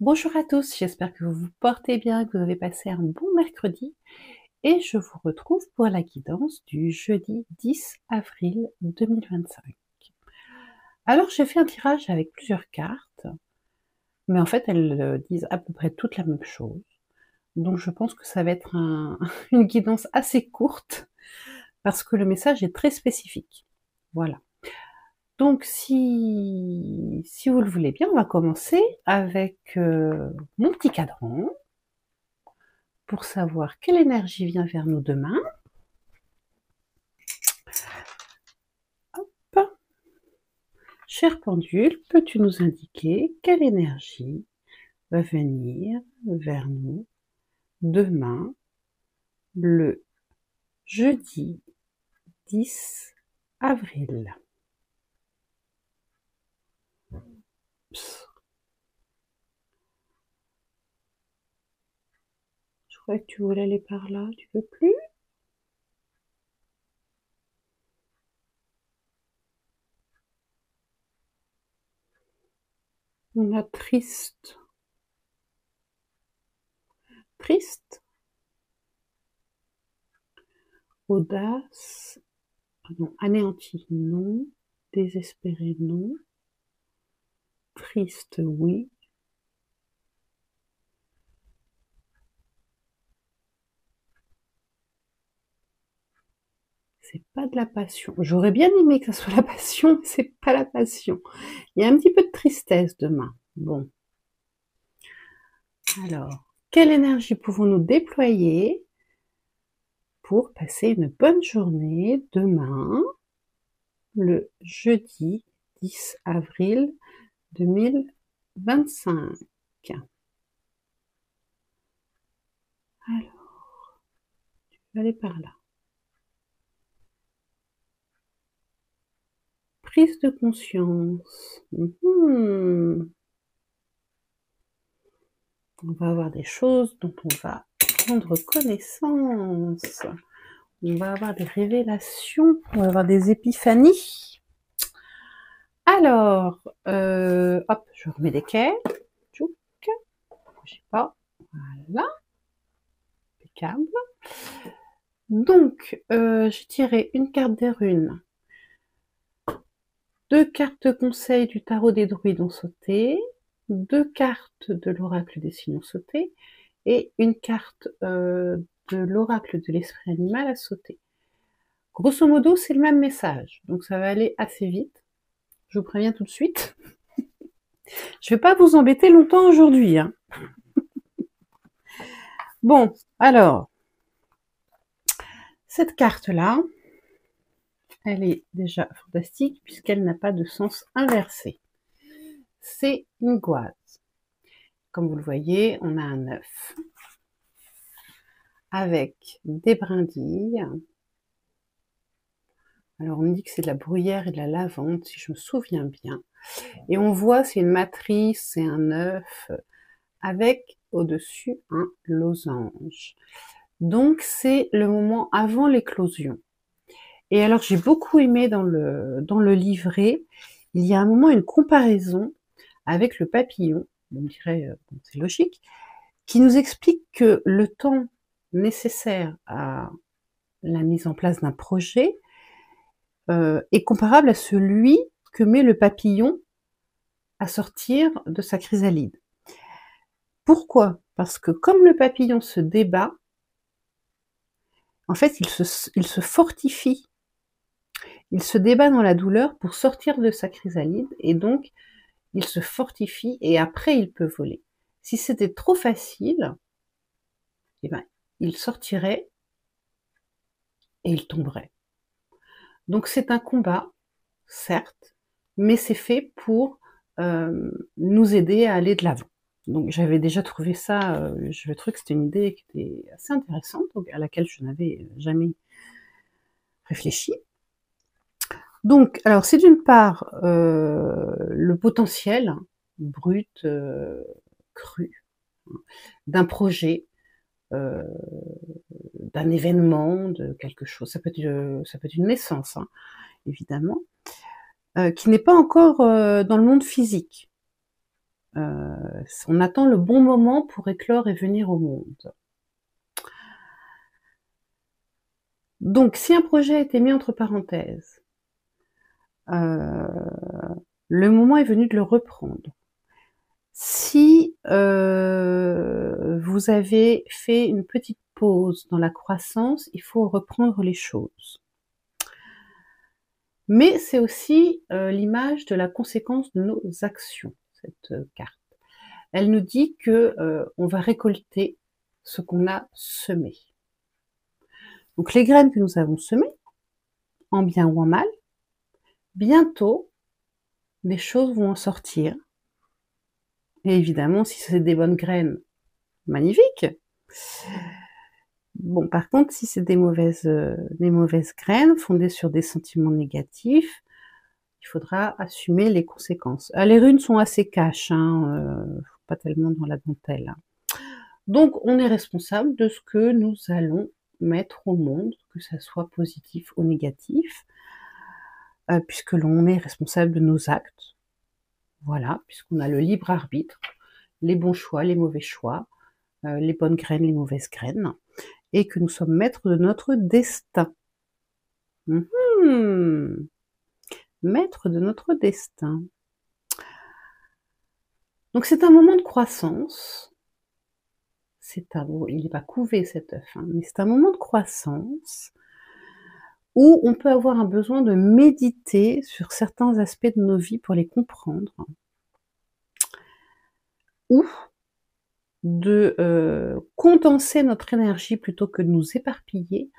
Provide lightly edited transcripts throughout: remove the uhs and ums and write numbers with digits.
Bonjour à tous, j'espère que vous vous portez bien, que vous avez passé un bon mercredi et je vous retrouve pour la guidance du jeudi 10 avril 2025. Alors j'ai fait un tirage avec plusieurs cartes, mais en fait elles disent à peu près toutes la même chose. Donc je pense que ça va être une guidance assez courte parce que le message est très spécifique. Voilà. Donc si vous le voulez bien, on va commencer avec mon petit cadran pour savoir quelle énergie vient vers nous demain. Hop. Cher pendule, peux-tu nous indiquer quelle énergie va venir vers nous demain, le jeudi 10 avril? Psst. Je croyais que tu voulais aller par là, tu veux plus? On a triste. Triste. Audace. Non, anéanti, non. Désespéré, non. Triste, oui. C'est pas de la passion. J'aurais bien aimé que ça soit la passion, mais c'est pas la passion. Il y a un petit peu de tristesse demain. Bon. Alors, quelle énergie pouvons-nous déployer pour passer une bonne journée demain, le jeudi 10 avril 2025? Alors, je vais aller par là. Prise de conscience. On va avoir des choses dont on va prendre connaissance. On va avoir des révélations, on va avoir des épiphanies. Alors, hop, je remets des quais. Tchouk, bougez pas. Voilà, impeccable. Donc, j'ai tiré une carte des runes, 2 cartes de conseil du tarot des druides ont sauté, 2 cartes de l'oracle des signes ont sauté, et une carte de l'oracle de l'esprit animal a sauté. Grosso modo, c'est le même message, donc ça va aller assez vite. Je vous préviens tout de suite. Je vais pas vous embêter longtemps aujourd'hui, hein. Bon, alors, cette carte-là, elle est déjà fantastique puisqu'elle n'a pas de sens inversé. C'est une goise. Comme vous le voyez, on a un œuf avec des brindilles. Alors on me dit que c'est de la bruyère et de la lavande, si je me souviens bien. Et on voit, c'est une matrice, c'est un œuf avec au-dessus un losange. Donc c'est le moment avant l'éclosion. Et alors j'ai beaucoup aimé dans le livret, il y a un moment une comparaison avec le papillon, on dirait, c'est logique, qui nous explique que le temps nécessaire à la mise en place d'un projet est comparable à celui que met le papillon à sortir de sa chrysalide. Pourquoi? Parce que comme le papillon se débat, en fait, il se fortifie. Il se débat dans la douleur pour sortir de sa chrysalide et donc il se fortifie et après il peut voler. Si c'était trop facile, eh ben, il sortirait et il tomberait. Donc c'est un combat, certes, mais c'est fait pour nous aider à aller de l'avant. Donc j'avais déjà trouvé ça, je trouvais que c'était une idée qui était assez intéressante, donc à laquelle je n'avais jamais réfléchi. Donc, alors c'est d'une part le potentiel brut, cru, d'un projet, euh, d'un événement, de quelque chose. Ça peut être une naissance, hein, évidemment, qui n'est pas encore dans le monde physique. On attend le bon moment pour éclore et venir au monde. Donc, si un projet a été mis entre parenthèses, le moment est venu de le reprendre. Si vous avez fait une petite pause dans la croissance, il faut reprendre les choses. Mais c'est aussi l'image de la conséquence de nos actions, cette carte. Elle nous dit que on va récolter ce qu'on a semé. Donc les graines que nous avons semées, en bien ou en mal, bientôt, des choses vont en sortir. Et évidemment, si c'est des bonnes graines, magnifique. Bon, par contre, si c'est des mauvaises graines fondées sur des sentiments négatifs, il faudra assumer les conséquences. Les runes sont assez cash, pas tellement dans la dentelle. Donc, on est responsable de ce que nous allons mettre au monde, que ça soit positif ou négatif, puisque l'on est responsable de nos actes. Voilà, puisqu'on a le libre arbitre, les bons choix, les mauvais choix, les bonnes graines, les mauvaises graines, et que nous sommes maîtres de notre destin. Maîtres de notre destin. Donc c'est un moment de croissance. Il n'est pas couvé cet œuf, mais c'est un moment de croissance où on peut avoir un besoin de méditer sur certains aspects de nos vies pour les comprendre, ou de condenser notre énergie plutôt que de nous éparpiller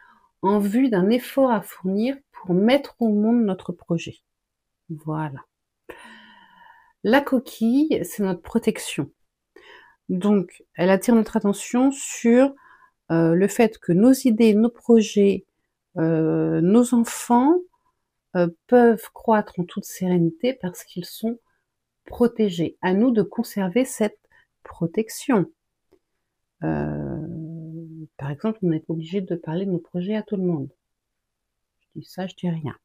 en vue d'un effort à fournir pour mettre au monde notre projet. Voilà. La coquille, c'est notre protection. Donc, elle attire notre attention sur le fait que nos idées, nos projets, nos enfants peuvent croître en toute sérénité parce qu'ils sont protégés. À nous de conserver cette protection. Par exemple, on n'est pas obligé de parler de nos projets à tout le monde. Je dis ça, je dis rien.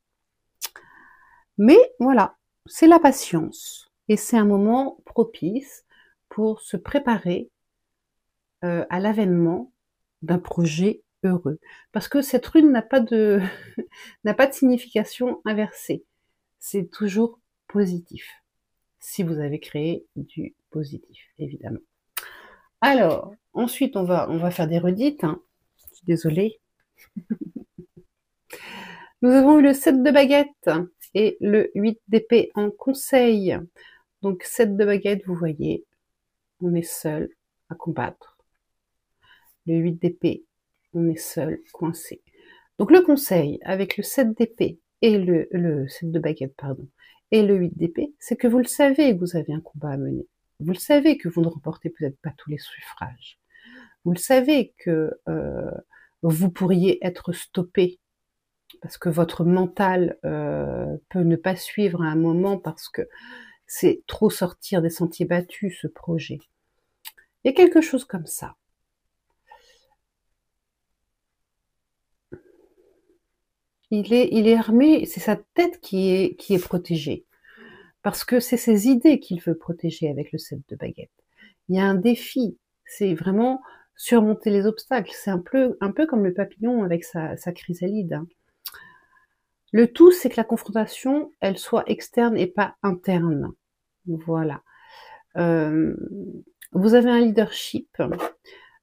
Mais voilà, c'est la patience. Et c'est un moment propice pour se préparer à l'avènement d'un projet heureux. Parce que cette rune n'a pas de n'a pas de signification inversée. C'est toujours positif. Si vous avez créé du positif, évidemment. Alors, ensuite, on va faire des redites. Je suis désolée. Nous avons eu le 7 de baguette et le 8 d'épée en conseil. Donc 7 de baguette, vous voyez, on est seul à combattre. Le 8 d'épée, on est seul, coincé. Donc le conseil avec le 7 d'épée et le 7 de baguette, pardon, et le 8 d'épée, c'est que vous le savez que vous avez un combat à mener. Vous le savez que vous ne remportez peut-être pas tous les suffrages. Vous le savez que vous pourriez être stoppé parce que votre mental peut ne pas suivre à un moment parce que c'est trop sortir des sentiers battus, ce projet. Il y a quelque chose comme ça. Il est armé, c'est sa tête qui est protégée. Parce que c'est ses idées qu'il veut protéger avec le 7 de baguette. Il y a un défi. C'est vraiment surmonter les obstacles. C'est un peu comme le papillon avec sa chrysalide. Le tout, c'est que la confrontation, elle soit externe et pas interne. Voilà. Vous avez un leadership,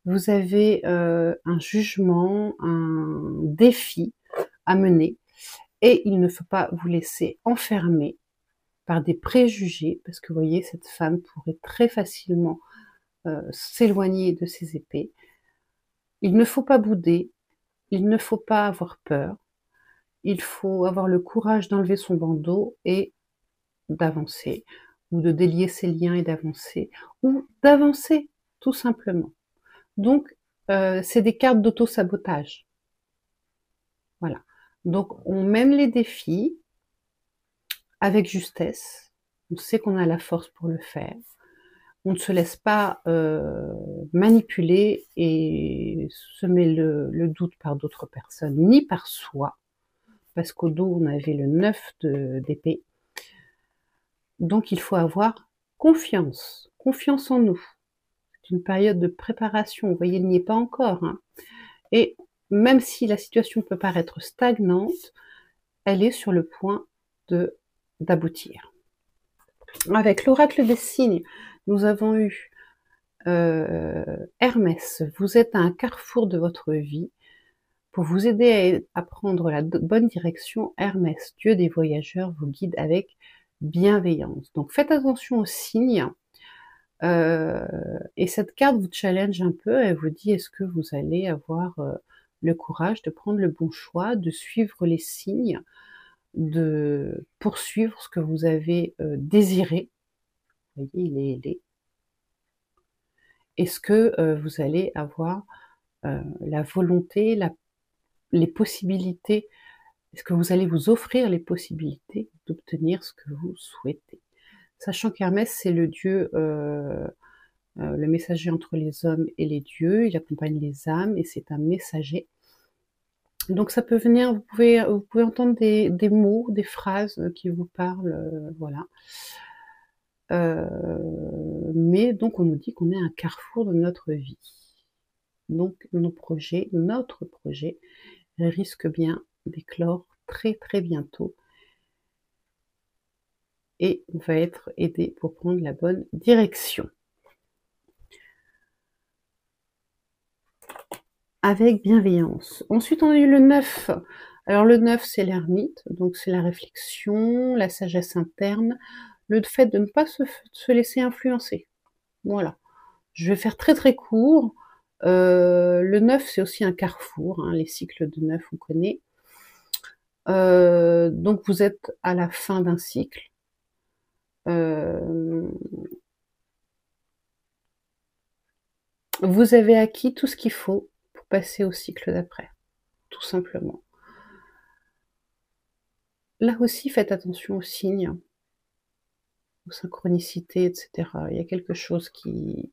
vous avez un jugement, un défi à mener, et il ne faut pas vous laisser enfermer par des préjugés, parce que vous voyez, cette femme pourrait très facilement s'éloigner de ses épées. Il ne faut pas bouder, il ne faut pas avoir peur, il faut avoir le courage d'enlever son bandeau et d'avancer, ou de délier ses liens et d'avancer, ou d'avancer tout simplement. Donc, c'est des cartes d'auto-sabotage. Voilà. Donc, on mène les défis avec justesse. On sait qu'on a la force pour le faire. On ne se laisse pas manipuler et semer le doute par d'autres personnes, ni par soi, parce qu'au dos, on avait le 9 d'épée. Donc, il faut avoir confiance confiance en nous. C'est une période de préparation, vous voyez, il n'y est pas encore. Hein. Et même si la situation peut paraître stagnante, elle est sur le point d'aboutir. Avec l'oracle des signes, nous avons eu Hermès. Vous êtes à un carrefour de votre vie. Pour vous aider à prendre la bonne direction, Hermès, dieu des voyageurs, vous guide avec bienveillance. Donc faites attention aux signes. Et cette carte vous challenge un peu, elle vous dit est-ce que vous allez avoir le courage de prendre le bon choix, de suivre les signes, de poursuivre ce que vous avez désiré. Vous voyez, il est ailé. Est-ce que vous allez avoir la volonté, les possibilités, est-ce que vous allez vous offrir les possibilités d'obtenir ce que vous souhaitez? Sachant qu'Hermès, c'est le dieu, le messager entre les hommes et les dieux, il accompagne les âmes et c'est un messager. Donc ça peut venir, vous pouvez entendre des mots, des phrases qui vous parlent, voilà. Mais donc on nous dit qu'on est à un carrefour de notre vie. Donc notre projet risque bien d'éclore très très bientôt et on va être aidé pour prendre la bonne direction. Avec bienveillance. Ensuite, on a eu le 9. Alors le 9, c'est l'ermite, donc c'est la réflexion, la sagesse interne, le fait de ne pas se laisser influencer. Voilà. Je vais faire très très court. Le 9, c'est aussi un carrefour, hein, les cycles de 9, on connaît. Donc vous êtes à la fin d'un cycle. Vous avez acquis tout ce qu'il faut pour passer au cycle d'après, tout simplement. Là aussi, faites attention aux signes, aux synchronicités, etc. Il y a quelque chose qui...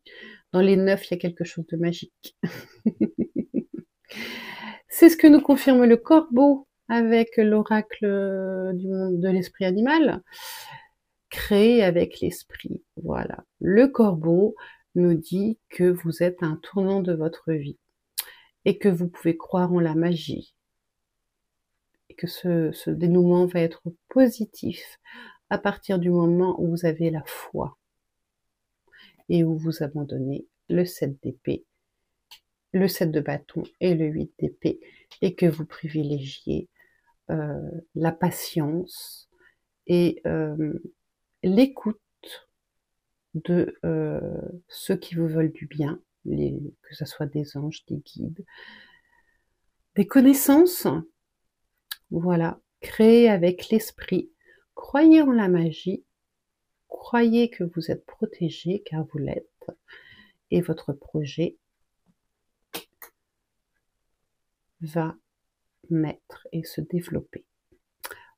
Dans les 9, il y a quelque chose de magique. C'est ce que nous confirme le corbeau avec l'oracle du monde de l'esprit animal, créé avec l'esprit. Voilà. Le corbeau nous dit que vous êtes à un tournant de votre vie et que vous pouvez croire en la magie et que ce dénouement va être positif à partir du moment où vous avez la foi et où vous abandonnez le 7 d'épée, le 7 de bâton et le 8 d'épée et que vous privilégiez la patience et l'écoute de ceux qui vous veulent du bien, que ce soit des anges, des guides, des connaissances, voilà, créées avec l'esprit. Croyez en la magie, croyez que vous êtes protégé car vous l'êtes et votre projet va naître et se développer.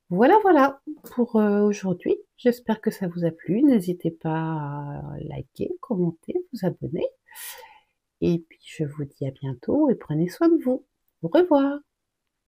Voilà pour aujourd'hui. J'espère que ça vous a plu. N'hésitez pas à liker, commenter, vous abonner. Et puis je vous dis à bientôt et prenez soin de vous. Au revoir.